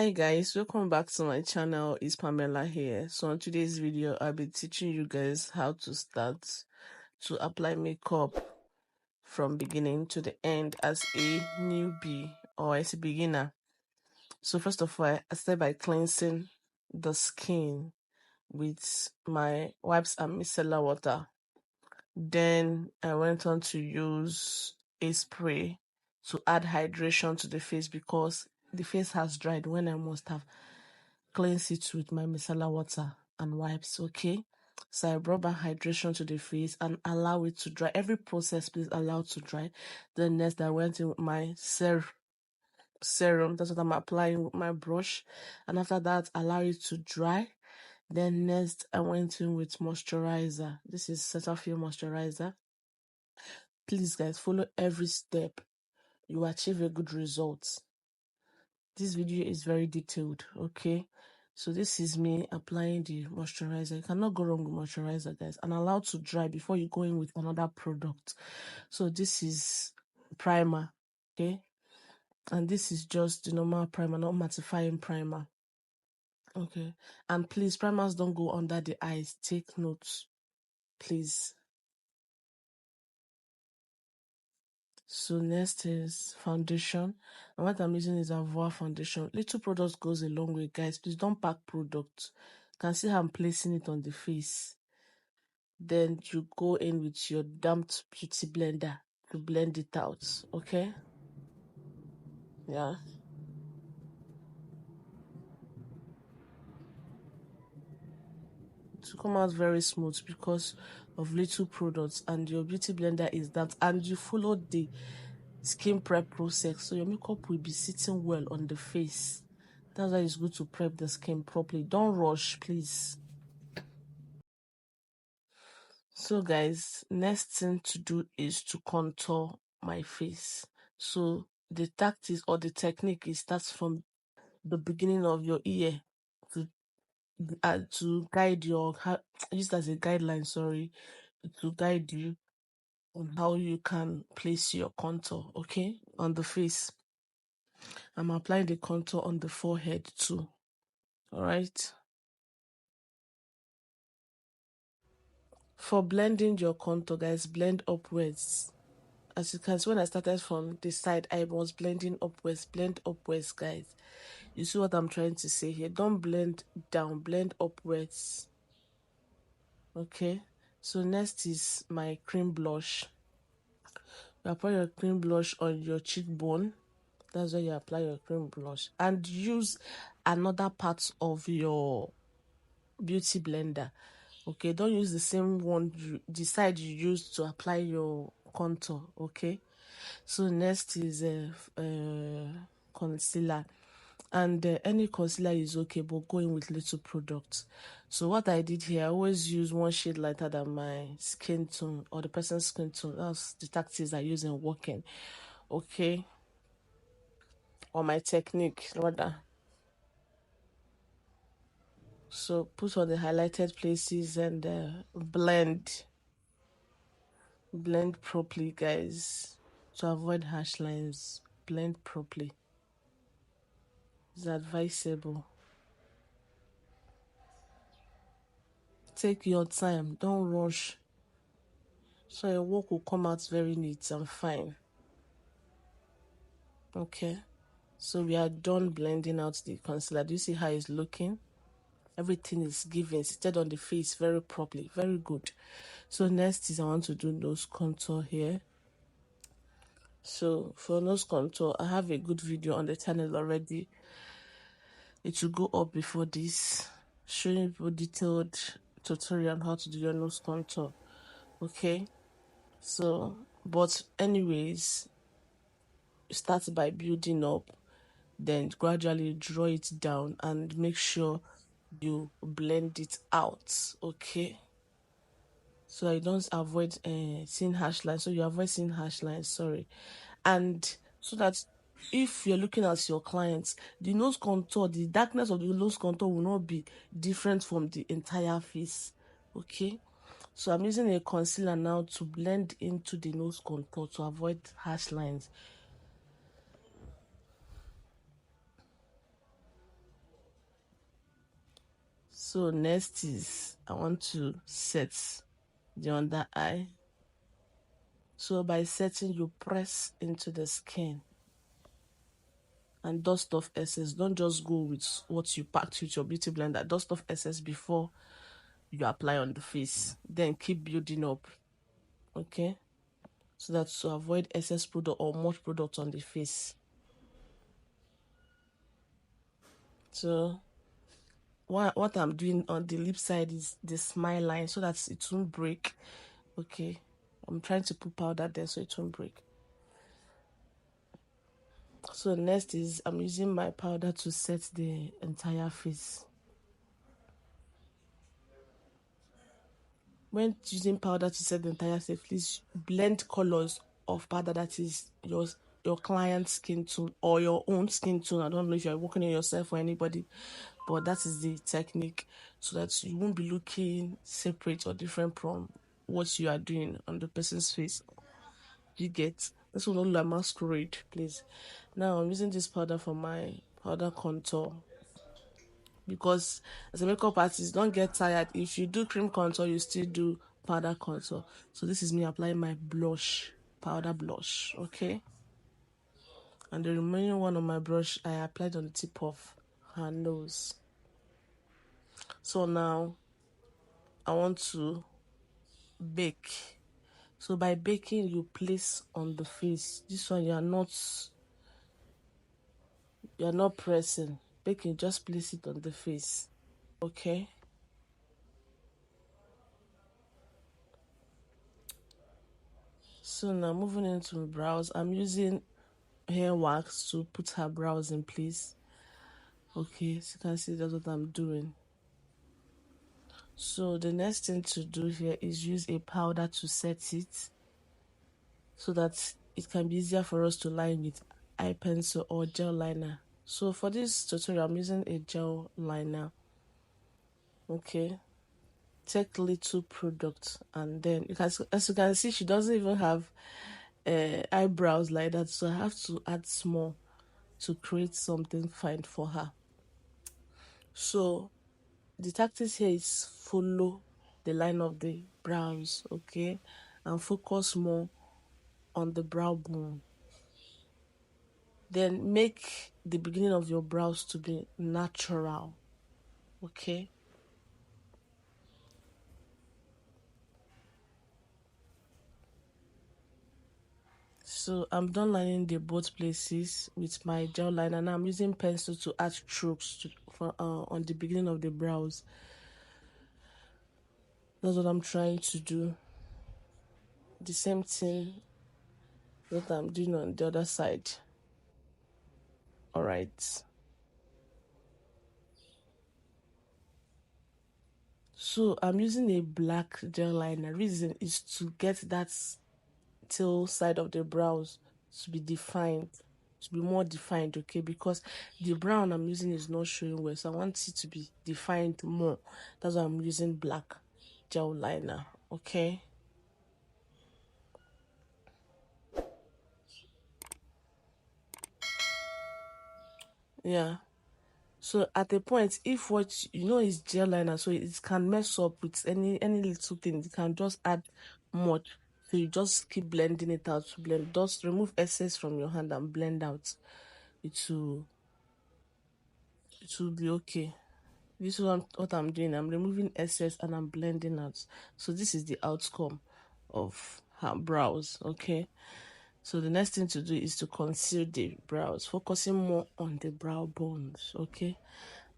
Hi guys, welcome back to my channel. It's Pamela here. So on today's video, I'll be teaching you guys how to start to apply makeup from beginning to the end as a newbie or as a beginner. So first of all, I start by cleansing the skin with my wipes and micellar water. Then I went on to use a spray to add hydration to the face because the face has dried when I must have cleansed it with my micellar water and wipes. Okay, so I brought back hydration to the face and allow it to dry. Every process, please allow it to dry. Then next I went in with my serum. That's what I'm applying with my brush, and after that allow it to dry. Then next I went in with moisturizer. This is Cetaphil moisturizer. Please guys, follow every step. You achieve a good result. This video is very detailed, okay? So this is me applying the moisturizer. You cannot go wrong with moisturizer, guys. And allow to dry before you go in with another product. So this is primer, okay? And this is just the normal primer, not mattifying primer. Okay. And please, primers don't go under the eyes. Take notes, please. So next is foundation, and what I'm using is Avoa foundation. Little products goes a long way, guys. Please don't pack products. You can see how I'm placing it on the face. Then you go in with your damped beauty blender to blend it out. Okay, yeah. To come out very smooth because of little products, and your beauty blender is that, and you follow the skin prep process, so your makeup will be sitting well on the face. That's why it's good to prep the skin properly. Don't rush, please. So guys, next thing to do is to contour my face. So the tactics or the technique, it starts from the beginning of your ear to guide your, used as a guideline, sorry, to guide you on how you can place your contour, okay, on the face. I'm applying the contour on the forehead too. All right. For blending your contour, guys, blend upwards. As you can see, when I started from the side, I was blending upwards. Blend upwards, guys. You see what I'm trying to say here? Don't blend down, blend upwards. Okay. So next is my cream blush. You apply your cream blush on your cheekbone. That's where you apply your cream blush. And use another part of your beauty blender. Okay, don't use the same one the side you used to apply your contour. Okay, so next is concealer, and any concealer is okay, but going with little products. So what I did here, I always use one shade lighter than my skin tone or the person's skin tone. That's the tactics I use in working. Okay, or my technique rather. So put on the highlighted places and blend properly, guys, to avoid harsh lines. Blend properly. It's advisable. Take your time, don't rush, so your work will come out very neat and fine. Okay, so we are done blending out the concealer. Do you see how it's looking? Everything is given, seated on the face very properly. Very good. So next is I want to do nose contour here. So for nose contour, I have a good video on the channel already. It will go up before this, showing you detailed tutorial on how to do your nose contour. Okay, so but anyways, start by building up, then gradually draw it down and make sure you blend it out. Okay, so I don't avoid seeing harsh lines, so you avoid seeing harsh lines, sorry. And so that if you're looking at your clients, the nose contour, the darkness of the nose contour will not be different from the entire face. Okay, so I'm using a concealer now to blend into the nose contour to avoid harsh lines. So next is I want to set the under eye. So by setting, you press into the skin and dust off excess. Don't just go with what you packed with your beauty blender. Dust off excess before you apply on the face. Then keep building up, okay? So that to avoid excess product or much product on the face. So what I'm doing on the lip side is the smile line so that it won't break. Okay, I'm trying to put powder there so it won't break. So next is I'm using my powder to set the entire face. When using powder to set the entire face, please blend colors of powder that is your client's skin tone or your own skin tone. I don't know if you're working on yourself or anybody, but that is the technique, so that you won't be looking separate or different from what you are doing on the person's face. You get this will not look like masquerade, please. Now I'm using this powder for my powder contour, because as a makeup artist, don't get tired. If you do cream contour, you still do powder contour. So this is me applying my blush, powder blush, okay? And the remaining one on my brush, I applied on the tip of her nose. So now I want to bake. So by baking, you place on the face. This one you're not pressing. Baking, just place it on the face, okay? So now moving into brows, I'm using hair wax to put her brows in place. Okay, so you can see that's what I'm doing. So the next thing to do here is use a powder to set it, so that it can be easier for us to line with eye pencil or gel liner. So for this tutorial, I'm using a gel liner. Okay, take little product, and then as you can see, she doesn't even have eyebrows like that, so I have to add small to create something fine for her. So the tactics here is follow the line of the brows, okay, and focus more on the brow bone. Then make the beginning of your brows to be natural, okay? So I'm done lining the both places with my gel liner. Now I'm using pencil to add strokes on the beginning of the brows. That's what I'm trying to do. The same thing that I'm doing on the other side. All right. So I'm using a black gel liner. Reason is to get that tail side of the brows to be defined, to be more defined, okay? Because the brown I'm using is not showing well, so I want it to be defined more. That's why I'm using black gel liner, okay? Yeah. So at a point, if what you know is gel liner, so it can mess up with any little thing. You can just add much. So you just keep blending it out. Just remove excess from your hand and blend out. It will be okay. This is what I'm doing. I'm removing excess and I'm blending out. So this is the outcome of her brows, okay? So the next thing to do is to conceal the brows, focusing more on the brow bones, okay?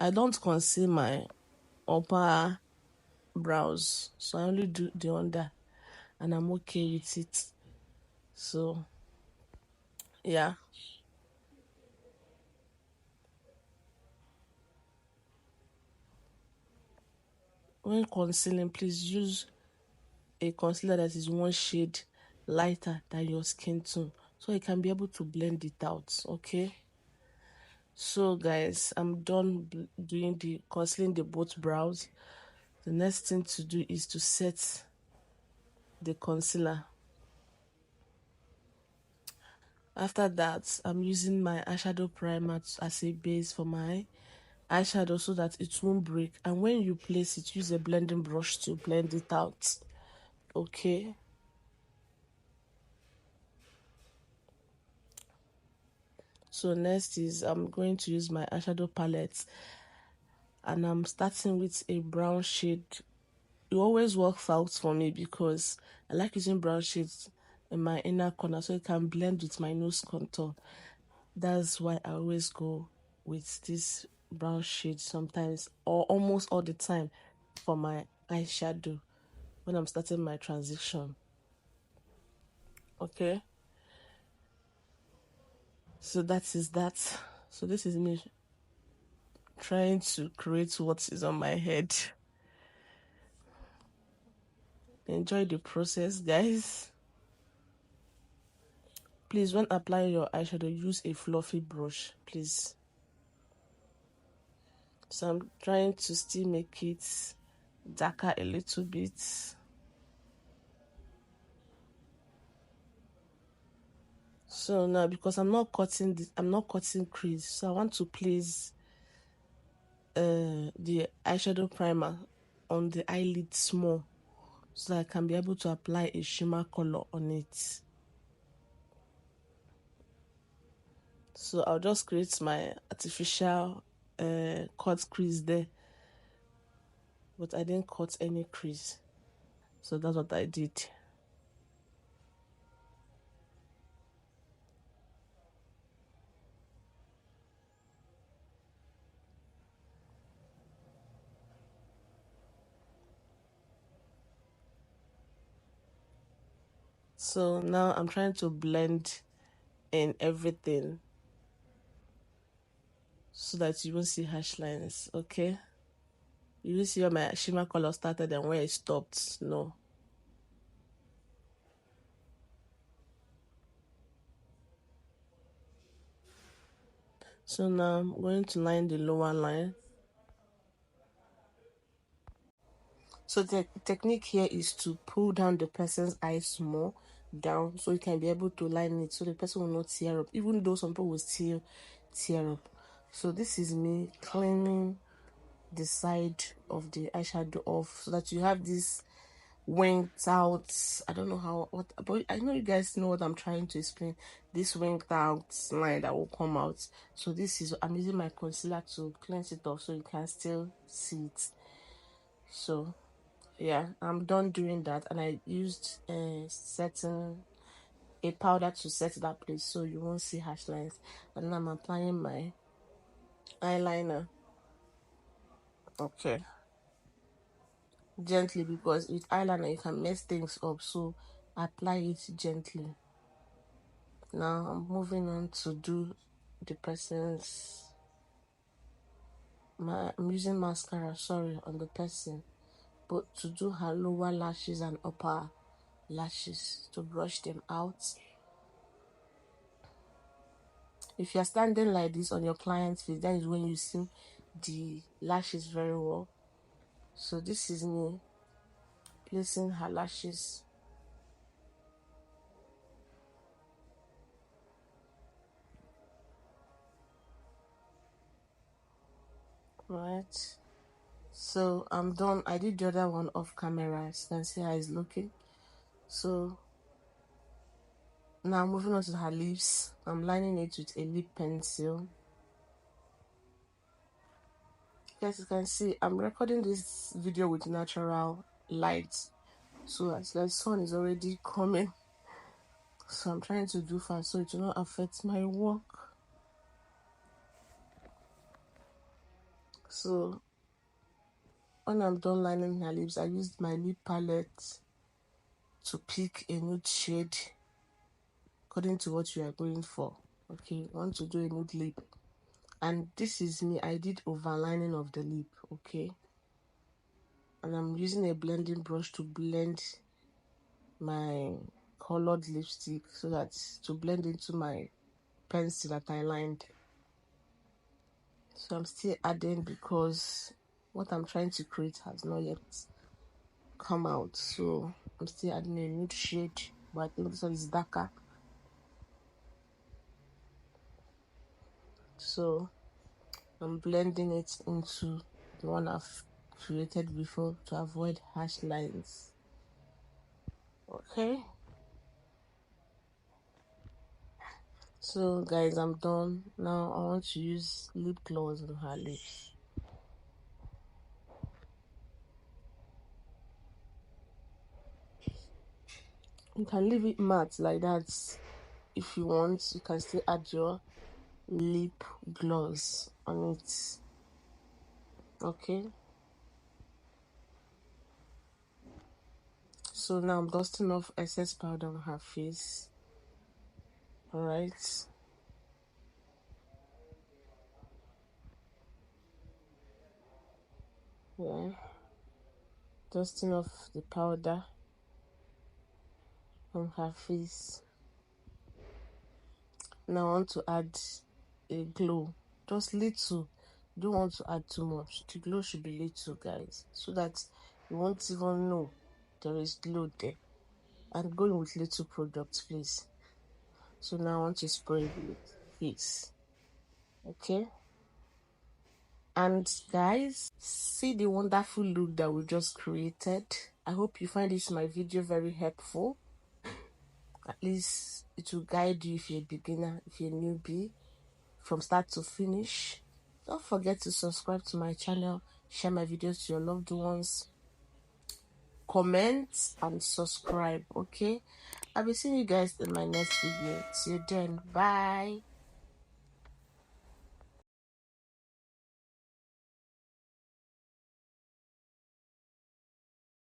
I don't conceal my upper brows, so I only do the under, and I'm okay with it. So yeah, when concealing, please use a concealer that is one shade lighter than your skin tone, so you can be able to blend it out, okay? So guys, I'm done doing the concealing the both brows. The next thing to do is to set the concealer. After that, I'm using my eyeshadow primer as a base for my eyeshadow so that it won't break. And when you place it, use a blending brush to blend it out. Okay. So next is I'm going to use my eyeshadow palette, and I'm starting with a brown shade. It always works out for me because I like using brown shades in my inner corner so it can blend with my nose contour. That's why I always go with this brown shade sometimes, or almost all the time, for my eyeshadow when I'm starting my transition. Okay, so that is that. So this is me trying to create what is on my head. Enjoy the process, guys. Please, when applying your eyeshadow, use a fluffy brush, please. So I'm trying to still make it darker a little bit. So now, because I'm not cutting crease, so I want to place the eyeshadow primer on the eyelid small, so that I can be able to apply a shimmer color on it. So I'll just create my artificial cut crease there, but I didn't cut any crease. So that's what I did. So now I'm trying to blend in everything so that you won't see harsh lines, okay? You will see where my shimmer color started and where it stopped. No. So now I'm going to line the lower line. So the technique here is to pull down the person's eyes more down so you can be able to line it so the person will not tear up, even though some people will still tear up. So this is me cleaning the side of the eyeshadow off so that you have this winged out, I don't know what, but I know you guys know what I'm trying to explain, this winged out line that will come out. So this is, I'm using my concealer to cleanse it off so you can still see it. So yeah, I'm done doing that, and I used a powder to set that place so you won't see harsh lines. And then I'm applying my eyeliner. Okay, gently, because with eyeliner you can mess things up, so apply it gently. Now I'm moving on to do the person's I'm using mascara, sorry, on the person, but to do her lower lashes and upper lashes, to brush them out. If you're standing like this on your client's face, that is when you see the lashes very well. So this is me placing her lashes. Right. So I'm done. I did the other one off camera. As you can see how it's looking. So now moving on to her lips. I'm lining it with a lip pencil. As you can see, I'm recording this video with natural light, so as the sun is already coming, so I'm trying to do fast so it will not affect my work. So when I'm done lining her lips, I used my lip palette to pick a nude shade according to what you are going for. Okay, you want to do a nude lip, and this is me, I did overlining of the lip. Okay, and I'm using a blending brush to blend my colored lipstick so that to blend into my pencil that I lined. So I'm still adding because what I'm trying to create has not yet come out, so I'm still adding a nude shade, but I think this one is darker. So I'm blending it into the one I've created before to avoid harsh lines. Okay, so guys, I'm done. Now I want to use lip gloss on her lips. You can leave it matte like that. If you want, you can still add your lip gloss on it. Okay, so now I'm dusting off excess powder on her face. All right, yeah, dusting off the powder on her face. Now I want to add a glow, just little. Don't want to add too much. The glow should be little, guys, so that you won't even know there is glow there. And going with little products, please. So now I want to spray the face. Okay, and guys, see the wonderful look that we just created. I hope you find this my video very helpful. At least it will guide you if you're a beginner, if you're a newbie, from start to finish. Don't forget to subscribe to my channel, share my videos to your loved ones, comment and subscribe. Okay, I'll be seeing you guys in my next video. See you then. Bye.